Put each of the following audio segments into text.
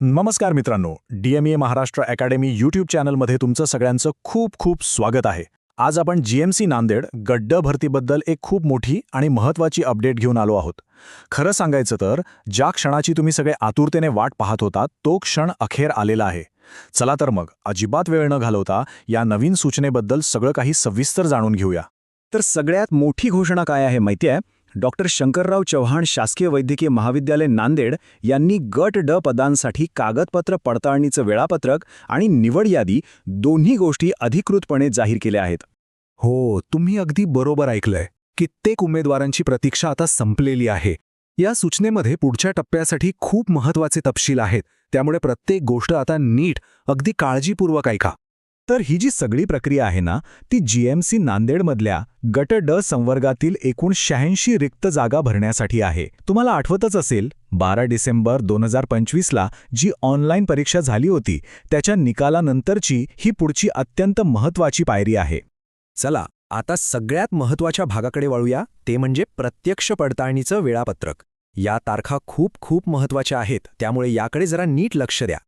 नमस्कार मित्रांनो, DME Maharashtra academy YouTube चॅनलमध्ये तुमचं सगळ्यांचं खूप खूप स्वागत आहे. आज आपण GMC नांदेड गड्ड भरतीबद्दल एक खूप मोठी आणि महत्त्वाची अपडेट घेऊन आलो आहोत. खरं सांगायचं तर ज्या क्षणाची तुम्ही सगळे आतुरतेने वाट पाहत होता तो क्षण अखेर आलेला आहे. चला तर मग अजिबात वेळ न घालवता या नवीन सूचनेबद्दल सगळं काही सविस्तर जाणून घेऊया. तर सगळ्यात मोठी घोषणा काय आहे माहिती आहे? डॉक्टर शंकरराव चव्हाण शासकीय वैद्यकीय महाविद्यालय नांदेड यांनी गट ड पदांसाठी कागदपत्र पडताळणीचं वेळापत्रक आणि निवड यादी दोन्ही गोष्टी अधिकृतपणे जाहीर केल्या आहेत. हो, तुम्ही अगदी बरोबर ऐकलंय. कित्येक उमेदवारांची प्रतीक्षा आता संपलेली आहे. या सूचनेमध्ये पुढच्या टप्प्यासाठी खूप महत्त्वाचे तपशील आहेत, त्यामुळे प्रत्येक गोष्ट आता नीट, अगदी काळजीपूर्वक ऐका. तर ही जी सगळी प्रक्रिया आहे ना, ती GMC नांदेडमधल्या गट ड संवर्गातील एकूण 86 रिक्त जागा भरण्यासाठी आहे. तुम्हाला आठवतच असेल 12 डिसेंबर 2025ला जी ऑनलाईन परीक्षा झाली होती त्याच्या निकालानंतरची ही पुढची अत्यंत महत्त्वाची पायरी आहे. चला, आता सगळ्यात महत्त्वाच्या भागाकडे वळूया, ते म्हणजे प्रत्यक्ष पडताळणीचं वेळापत्रक. या तारखा खूप खूप महत्त्वाच्या आहेत, त्यामुळे याकडे जरा नीट लक्ष द्या.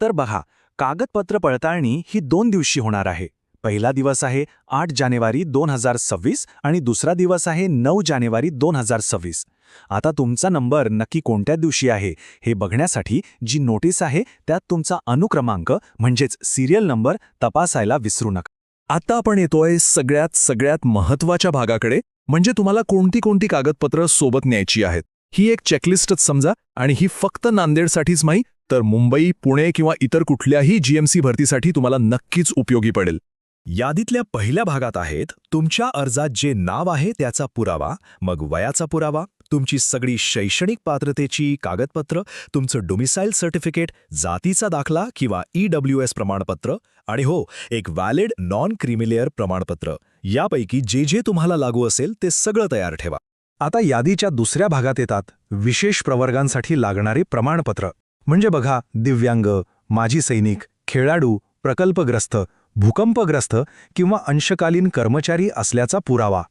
तर बघा, कागदपत्र पडताळणी ही 2 दिवशी होणार आहे. पहिला दिवस आहे 8 जानेवारी 2026 आणि दुसरा दिवस आहे 9 जानेवारी 2026. आता तुमचा नंबर नक्की कोणत्या दिवशी आहे हे बघण्यासाठी जी नोटीस आहे त्यात तुमचा अनुक्रमांक म्हणजेच सिरियल नंबर तपासायला विसरू नका. आता आपण येतोय सगळ्यात महत्त्वाच्या भागाकडे, म्हणजे तुम्हाला कोणती कागदपत्र सोबत न्यायची आहेत. ही एक चेकलिस्टच समजा, आणि ही फक्त नांदेडसाठीच नाही, तर मुंबई, पुणे किंवा इतर कुठल्याही GMC भरतीसाठी तुम्हाला नक्कीच उपयोगी पडेल. यादीतल्या पहिल्या भागात आहेत तुमच्या अर्जात जे नाव आहे त्याचा पुरावा, मग वयाचा पुरावा, तुमची सगळी शैक्षणिक पात्रतेची कागदपत्र, तुमचं डोमिसाईल सर्टिफिकेट, जातीचा दाखला किंवा EWS प्रमाणपत्र, आणि हो, एक व्हॅलिड नॉन क्रिमिलेअर प्रमाणपत्र. यापैकी जे तुम्हाला लागू असेल ते सगळं तयार ठेवा. आता यादीच्या दुसऱ्या भागात येतात विशेष प्रवर्गांसाठी लागणारे प्रमाणपत्र. म्हणजे बघा, दिव्यांग, माजी सैनिक, खेळाडू, प्रकल्पग्रस्त, भूकंपग्रस्त किंवा अंशकालीन कर्मचारी असल्याचा पुरावा.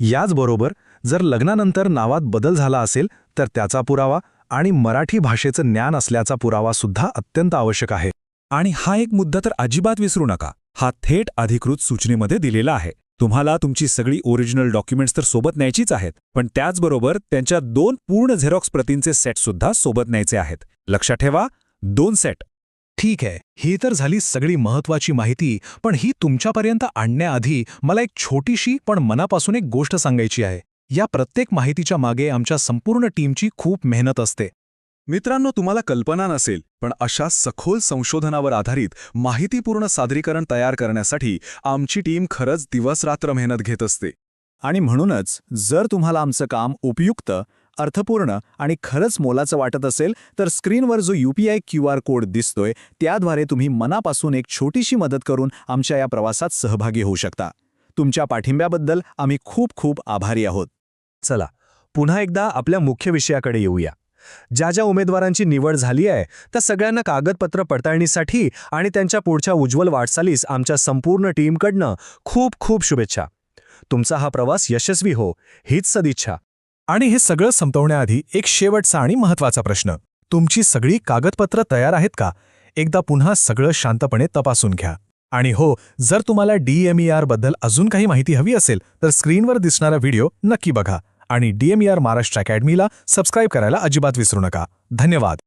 याचबरोबर जर लग्नानंतर नावात बदल झाला असेल तर त्याचा पुरावा आणि मराठी भाषेचं ज्ञान असल्याचा पुरावा सुद्धा अत्यंत आवश्यक आहे. आणि हा एक मुद्दा तर अजिबात विसरू नका, हा थेट अधिकृत सूचनेमध्ये दिलेला आहे. तुम्हाला तुमची सगळी ओरिजिनल डॉक्युमेंट्स तर सोबत न्यायचीच आहेत, पण त्याचबरोबर त्यांच्या 2 पूर्ण झेरॉक्स प्रतींचे सेटसुद्धा सोबत न्यायचे आहेत. लक्षात ठेवा, 2 सेट. ठीक आहे, ही तर झाली सगळी महत्त्वाची माहिती, पण ही तुमच्यापर्यंत आणण्याआधी मला एक छोटीशी पण मनापासून एक गोष्ट सांगायची आहे. या प्रत्येक माहितीच्या मागे आमच्या संपूर्ण टीमची खूप मेहनत असते. मित्रांनो, तुम्हाला कल्पना नसेल, पण अशा सखोल संशोधनावर आधारित माहितीपूर्ण सादरीकरण तयार करण्यासाठी आमची टीम खरंच दिवसरात्र मेहनत घेत असते. आणि म्हणूनच जर तुम्हाला आमचं काम उपयुक्त, अर्थपूर्ण आणि खरंच मोलाचं वाटत असेल तर स्क्रीनवर जो UPI QR कोड दिसतोय त्याद्वारे तुम्ही मनापासून एक छोटीशी मदत करून आमच्या या प्रवासात सहभागी होऊ शकता. तुमच्या पाठिंब्याबद्दल आम्ही खूप खूप आभारी आहोत. चला, पुन्हा एकदा आपल्या मुख्य विषयाकडे येऊया. ज्या उमेदवारांची निवड झाली आहे त्या सगळ्यांना कागदपत्र पडताळणीसाठी आणि त्यांच्या पुढच्या उज्ज्वल वाटचालीस आमच्या संपूर्ण टीमकडनं खूप खूप शुभेच्छा. तुमचा हा प्रवास यशस्वी हो, हीच सदिच्छा. आणि हे सगळं संपवण्याआधी एक शेवटचा आणि महत्त्वाचा प्रश्न. तुमची सगळी कागदपत्र तयार आहेत का? एकदा पुन्हा सगळं शांतपणे तपासून घ्या. आणि हो, जर तुम्हाला DMER बद्दल अजून काही माहिती हवी असेल तर स्क्रीनवर दिसणारा व्हिडिओ नक्की बघा आणि DMER महाराष्ट्र अकॅडमीला सबस्क्राईब करायला अजिबात विसरू नका. धन्यवाद.